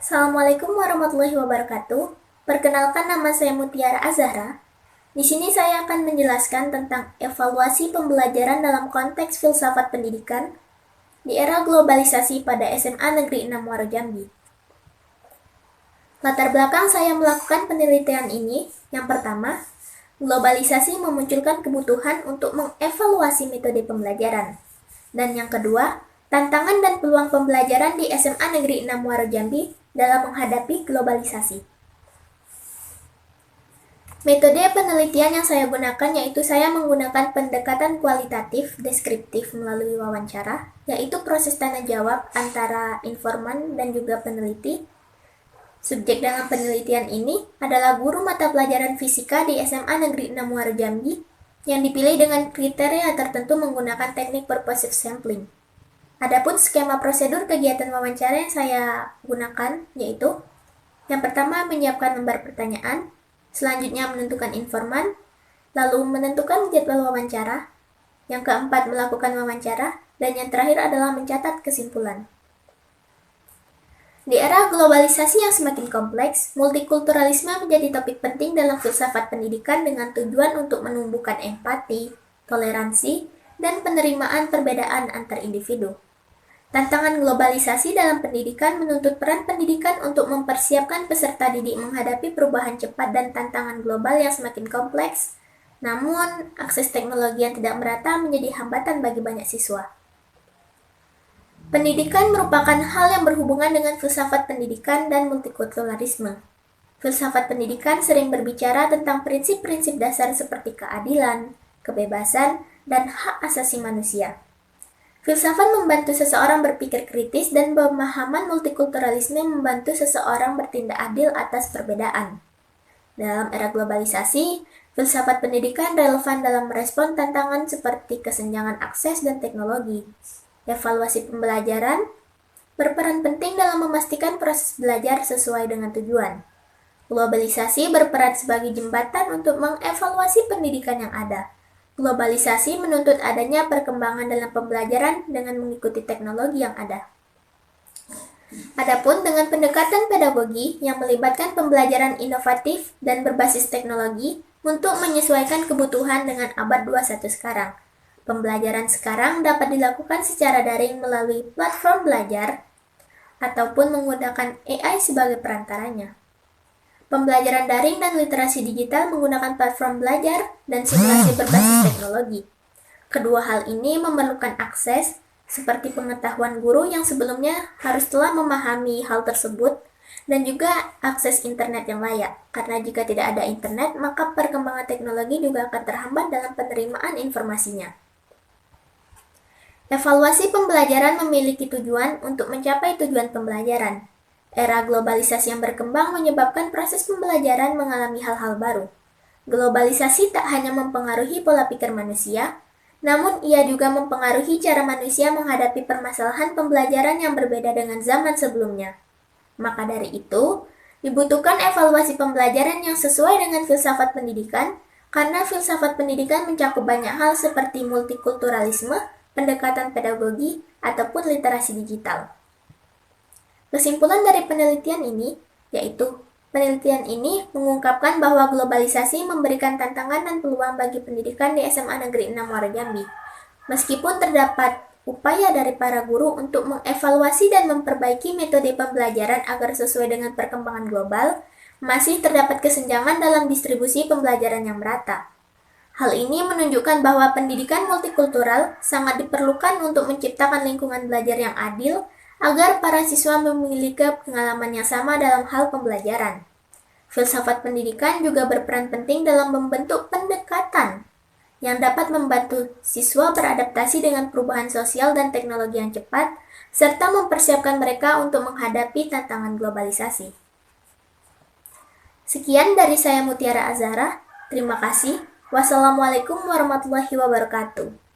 Assalamualaikum warahmatullahi wabarakatuh. Perkenalkan, nama saya Mutiara Azahra. Di sini saya akan menjelaskan tentang evaluasi pembelajaran dalam konteks filsafat pendidikan di era globalisasi pada SMA Negeri 6 Muaro Jambi. Latar belakang saya melakukan penelitian ini, yang pertama, globalisasi memunculkan kebutuhan untuk mengevaluasi metode pembelajaran. Dan yang kedua, tantangan dan peluang pembelajaran di SMA Negeri 6 Muaro Jambi dalam menghadapi globalisasi. Metode penelitian yang saya gunakan yaitu saya menggunakan pendekatan kualitatif deskriptif melalui wawancara, yaitu proses tanya jawab antara informan dan juga peneliti. Subjek dalam penelitian ini adalah guru mata pelajaran fisika di SMA Negeri 6 Muaro Jambi yang dipilih dengan kriteria tertentu menggunakan teknik purposive sampling. Adapun skema prosedur kegiatan wawancara yang saya gunakan yaitu yang pertama menyiapkan lembar pertanyaan, selanjutnya menentukan informan, lalu menentukan jadwal wawancara, yang keempat melakukan wawancara, dan yang terakhir adalah mencatat kesimpulan. Di era globalisasi yang semakin kompleks, multikulturalisme menjadi topik penting dalam filsafat pendidikan dengan tujuan untuk menumbuhkan empati, toleransi, dan penerimaan perbedaan antar individu. Tantangan globalisasi dalam pendidikan menuntut peran pendidikan untuk mempersiapkan peserta didik menghadapi perubahan cepat dan tantangan global yang semakin kompleks. Namun, akses teknologi yang tidak merata menjadi hambatan bagi banyak siswa. Pendidikan merupakan hal yang berhubungan dengan filsafat pendidikan dan multikulturalisme. Filsafat pendidikan sering berbicara tentang prinsip-prinsip dasar seperti keadilan, kebebasan, dan hak asasi manusia. Filsafat membantu seseorang berpikir kritis dan pemahaman multikulturalisme membantu seseorang bertindak adil atas perbedaan. Dalam era globalisasi, filsafat pendidikan relevan dalam merespon tantangan seperti kesenjangan akses dan teknologi. Evaluasi pembelajaran berperan penting dalam memastikan proses belajar sesuai dengan tujuan. Globalisasi berperan sebagai jembatan untuk mengevaluasi pendidikan yang ada. Globalisasi menuntut adanya perkembangan dalam pembelajaran dengan mengikuti teknologi yang ada. Adapun dengan pendekatan pedagogi yang melibatkan pembelajaran inovatif dan berbasis teknologi untuk menyesuaikan kebutuhan dengan abad 21 sekarang. Pembelajaran sekarang dapat dilakukan secara daring melalui platform belajar ataupun menggunakan AI sebagai perantaranya. Pembelajaran daring dan literasi digital menggunakan platform belajar dan simulasi berbasis teknologi. Kedua hal ini memerlukan akses, seperti pengetahuan guru yang sebelumnya harus telah memahami hal tersebut, dan juga akses internet yang layak. Karena jika tidak ada internet, maka perkembangan teknologi juga akan terhambat dalam penerimaan informasinya. Evaluasi pembelajaran memiliki tujuan untuk mencapai tujuan pembelajaran. Era globalisasi yang berkembang menyebabkan proses pembelajaran mengalami hal-hal baru. Globalisasi tak hanya mempengaruhi pola pikir manusia, namun ia juga mempengaruhi cara manusia menghadapi permasalahan pembelajaran yang berbeda dengan zaman sebelumnya. Maka dari itu, dibutuhkan evaluasi pembelajaran yang sesuai dengan filsafat pendidikan, karena filsafat pendidikan mencakup banyak hal seperti multikulturalisme, pendekatan pedagogi, ataupun literasi digital. Kesimpulan dari penelitian ini, yaitu penelitian ini mengungkapkan bahwa globalisasi memberikan tantangan dan peluang bagi pendidikan di SMA Negeri 6 Muaro Jambi. Meskipun terdapat upaya dari para guru untuk mengevaluasi dan memperbaiki metode pembelajaran agar sesuai dengan perkembangan global, masih terdapat kesenjangan dalam distribusi pembelajaran yang merata. Hal ini menunjukkan bahwa pendidikan multikultural sangat diperlukan untuk menciptakan lingkungan belajar yang adil, agar para siswa memiliki pengalaman yang sama dalam hal pembelajaran. Filsafat pendidikan juga berperan penting dalam membentuk pendekatan yang dapat membantu siswa beradaptasi dengan perubahan sosial dan teknologi yang cepat, serta mempersiapkan mereka untuk menghadapi tantangan globalisasi. Sekian dari saya Mutiara Azahra, terima kasih. Wassalamualaikum warahmatullahi wabarakatuh.